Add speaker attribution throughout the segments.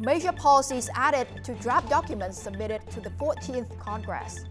Speaker 1: Major policies added to draft documents submitted to the 14th Congress.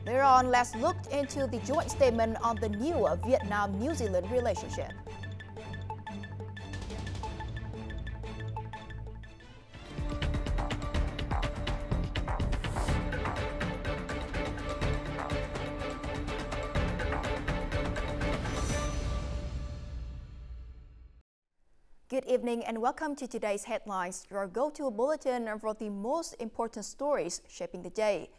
Speaker 1: Later on, let's look into the joint statement on the new Vietnam-New Zealand relationship. Good evening and welcome to today's headlines, your go-to bulletin for the most important stories shaping the day.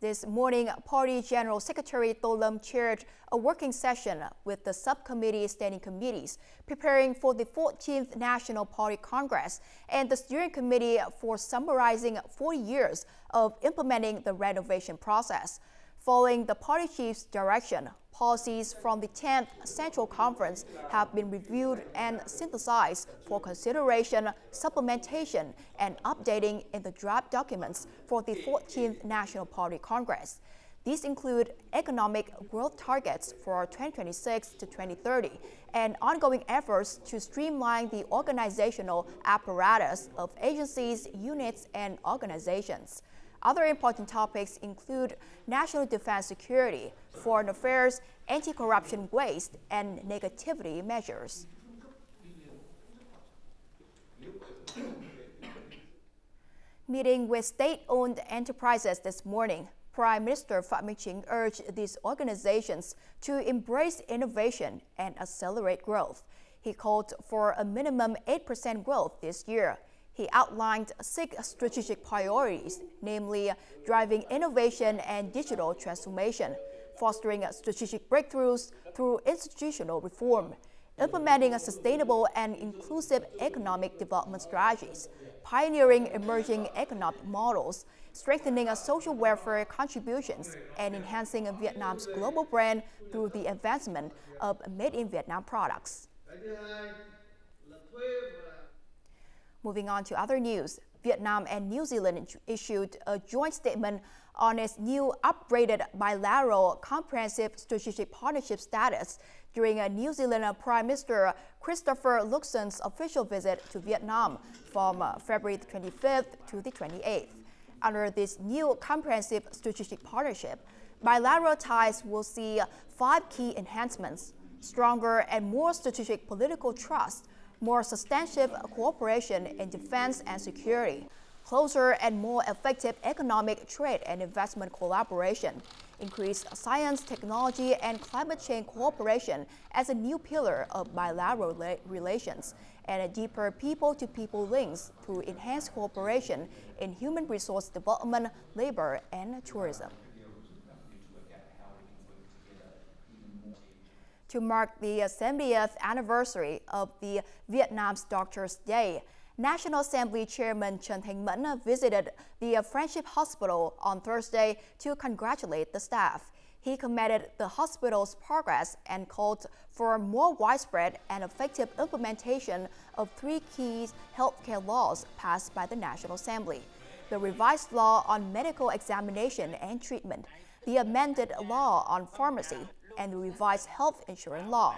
Speaker 1: This morning, Party General Secretary Tô Lâm chaired a working session with the subcommittee standing committees preparing for the 14th National Party Congress and the steering committee for summarizing 40 years of implementing the renovation process. Following the party chief's direction, policies from the 10th Central Conference have been reviewed and synthesized for consideration, supplementation, and updating in the draft documents for the 14th National Party Congress. These include economic growth targets for 2026 to 2030 and ongoing efforts to streamline the organizational apparatus of agencies, units, and organizations. Other important topics include national defense security, foreign affairs, anti-corruption waste, and negativity measures. Meeting with state-owned enterprises this morning, Prime Minister Phie urged these organizations to embrace innovation and accelerate growth. He called for a minimum 8% growth this year. He outlined 6 strategic priorities, namely driving innovation and digital transformation, fostering strategic breakthroughs through institutional reform, implementing sustainable and inclusive economic development strategies, pioneering emerging economic models, strengthening social welfare contributions, and enhancing Vietnam's global brand through the advancement of made-in-Vietnam products. Moving on to other news, Vietnam and New Zealand issued a joint statement on its new upgraded bilateral comprehensive strategic partnership status during a New Zealand Prime Minister Christopher Luxon's official visit to Vietnam from February 25th to the 28th. Under this new comprehensive strategic partnership, bilateral ties will see 5 key enhancements: stronger and more strategic political trust, more substantive cooperation in defense and security, closer and more effective economic trade and investment collaboration, increased science, technology, and climate change cooperation as a new pillar of bilateral relations, and deeper people-to-people links through enhanced cooperation in human resource development, labor, and tourism. To mark the 70th anniversary of the Vietnam's Doctors' Day, National Assembly Chairman Trần Thanh Mẫn visited the Friendship Hospital on Thursday to congratulate the staff. He commended the hospital's progress and called for more widespread and effective implementation of 3 key healthcare laws passed by the National Assembly: the revised law on medical examination and treatment, the amended law on pharmacy, and the revised health insurance law.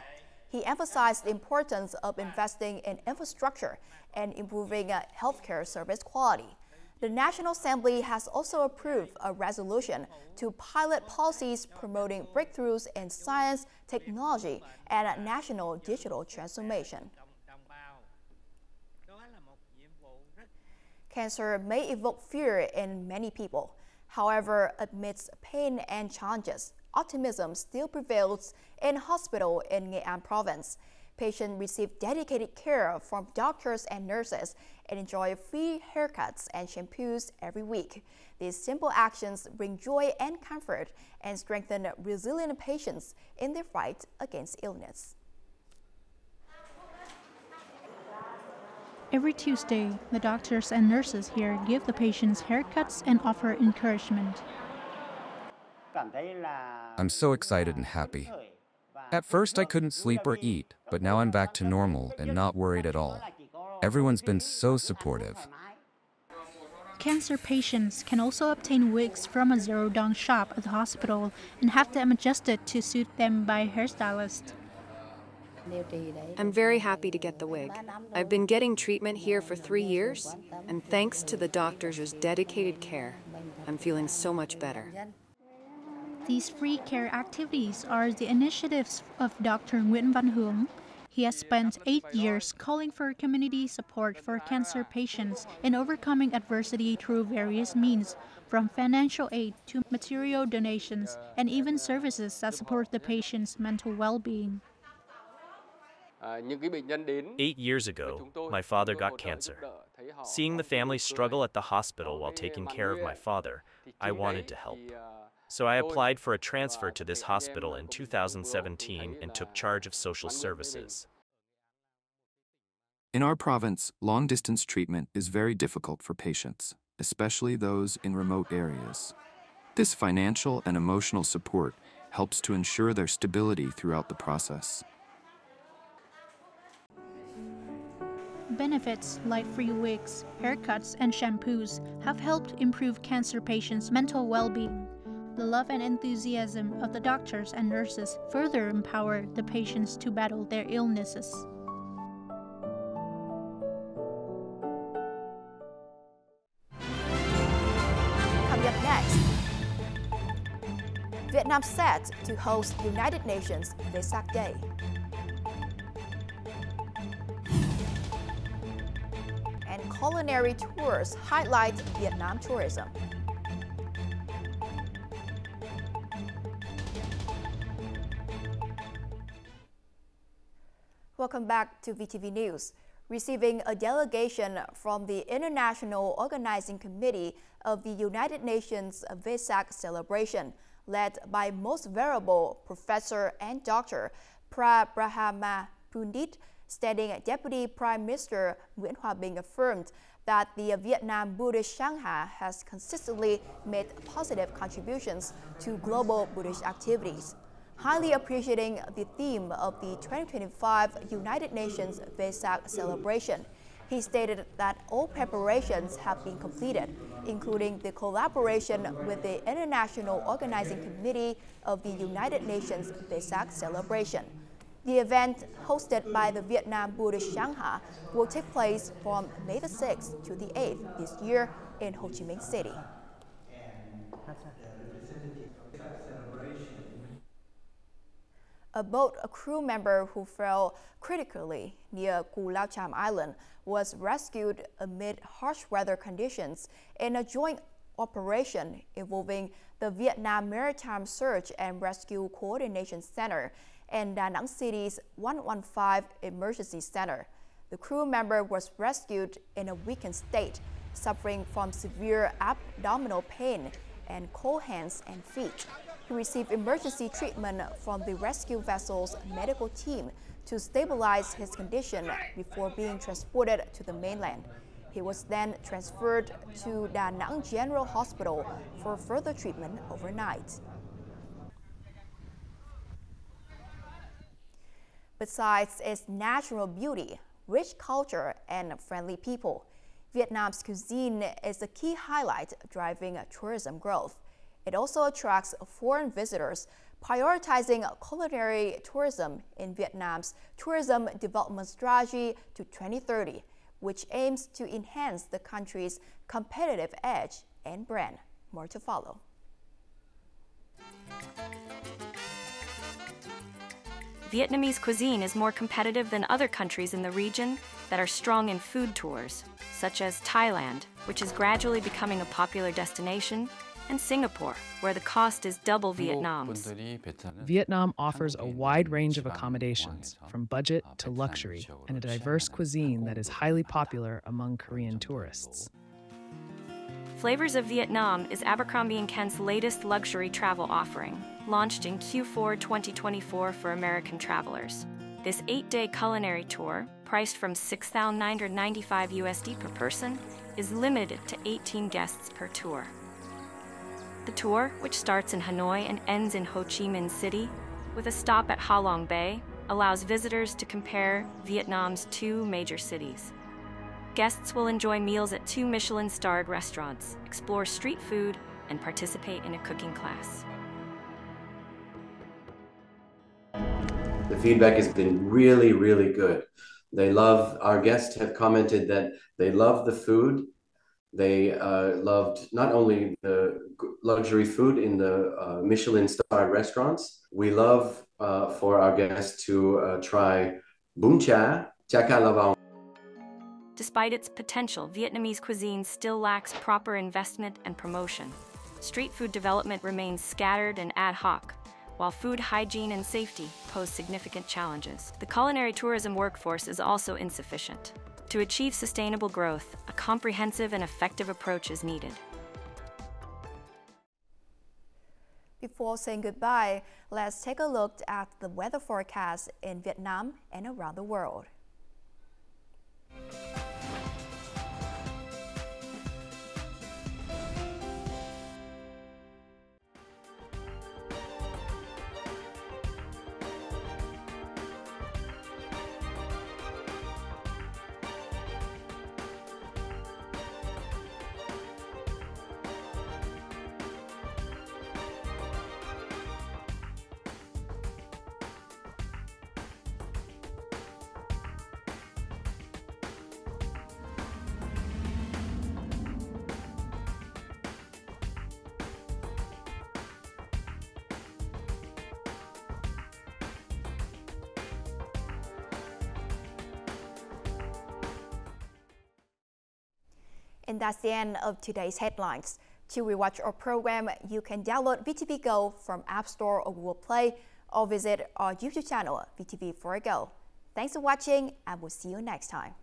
Speaker 1: He emphasized the importance of investing in infrastructure and improving healthcare service quality. The National Assembly has also approved a resolution to pilot policies promoting breakthroughs in science, technology, and national digital transformation. Cancer may evoke fear in many people. However, amidst pain and challenges, optimism still prevails in hospital in Nghệ An province. Patients receive dedicated care from doctors and nurses and enjoy free haircuts and shampoos every week. These simple actions bring joy and comfort and strengthen resilient patients in their fight against illness.
Speaker 2: Every Tuesday, the doctors and nurses here give the patients haircuts and offer encouragement.
Speaker 3: I'm so excited and happy. At first I couldn't sleep or eat, but now I'm back to normal and not worried at all. Everyone's been so supportive.
Speaker 2: Cancer patients can also obtain wigs from a zero-down shop at the hospital and have them adjusted to suit them by hairstylists.
Speaker 4: I'm very happy to get the wig. I've been getting treatment here for 3 years, and thanks to the doctors' dedicated care, I'm feeling so much better.
Speaker 2: These free care activities are the initiatives of Dr. Nguyễn Văn Hướng. He has spent 8 years calling for community support for cancer patients in overcoming adversity through various means, from financial aid to material donations and even services that support the patient's mental well-being.
Speaker 5: 8 years ago, my father got cancer. Seeing the family struggle at the hospital while taking care of my father, I wanted to help. So I applied for a transfer to this hospital in 2017 and took charge of social services.
Speaker 6: In our province, long-distance treatment is very difficult for patients, especially those in remote areas. This financial and emotional support helps to ensure their stability throughout the process.
Speaker 2: Benefits like free wigs, haircuts, and shampoos have helped improve cancer patients' mental well-being. The love and enthusiasm of the doctors and nurses further empower the patients to battle their illnesses.
Speaker 1: Coming up next, Vietnam set to host United Nations Vesak Day. And culinary tours highlight Vietnam tourism. Welcome back to VTV News. Receiving a delegation from the International Organizing Committee of the United Nations Vesak celebration, led by Most Venerable Professor and Dr. Brahma Pundit, Standing Deputy Prime Minister Nguyễn Hòa Bình affirmed that the Vietnam Buddhist Sangha has consistently made positive contributions to global Buddhist activities. Highly appreciating the theme of the 2025 United Nations Vesak celebration, he stated that all preparations have been completed, including the collaboration with the International Organizing Committee of the United Nations Vesak celebration. The event, hosted by the Vietnam Buddhist Sangha, will take place from May the 6th to the 8th this year in Ho Chi Minh City. A crew member who fell critically near Cù Lao Chàm Island was rescued amid harsh weather conditions in a joint operation involving the Vietnam Maritime Search and Rescue Coordination Center and Da Nang City's 115 Emergency Center. The crew member was rescued in a weakened state, suffering from severe abdominal pain and cold hands and feet. He received emergency treatment from the rescue vessel's medical team to stabilize his condition before being transported to the mainland. He was then transferred to Da Nang General Hospital for further treatment overnight. Besides its natural beauty, rich culture, and friendly people, Vietnam's cuisine is a key highlight driving tourism growth. It also attracts foreign visitors, prioritizing culinary tourism in Vietnam's Tourism Development Strategy to 2030, which aims to enhance the country's competitive edge and brand. More to follow.
Speaker 7: Vietnamese cuisine is more competitive than other countries in the region that are strong in food tours, such as Thailand, which is gradually becoming a popular destination, and Singapore, where the cost is double Vietnam's.
Speaker 8: Vietnam offers a wide range of accommodations, from budget to luxury, and a diverse cuisine that is highly popular among Korean tourists.
Speaker 7: Flavors of Vietnam is Abercrombie & Kent's latest luxury travel offering, launched in Q4 2024 for American travelers. This 8-day culinary tour, priced from $6,995 USD per person, is limited to 18 guests per tour. The tour, which starts in Hanoi and ends in Ho Chi Minh City, with a stop at Ha Long Bay, allows visitors to compare Vietnam's 2 major cities. Guests will enjoy meals at 2 Michelin-starred restaurants, explore street food, and participate in a cooking class.
Speaker 9: The feedback has been really, really good. They love, our guests have commented that they love the food. They loved not only the luxury food in the Michelin-starred restaurants. We love for our guests to try bún chả, chả cá lavang.
Speaker 7: Despite its potential, Vietnamese cuisine still lacks proper investment and promotion. Street food development remains scattered and ad hoc, while food hygiene and safety pose significant challenges. The culinary tourism workforce is also insufficient. To achieve sustainable growth, a comprehensive and effective approach is needed.
Speaker 1: Before saying goodbye, let's take a look at the weather forecast in Vietnam and around the world. And that's the end of today's headlines. To rewatch our program, you can download VTVgo from App Store or Google Play, or visit our YouTube channel, VTV4Go. Thanks for watching, and we'll see you next time.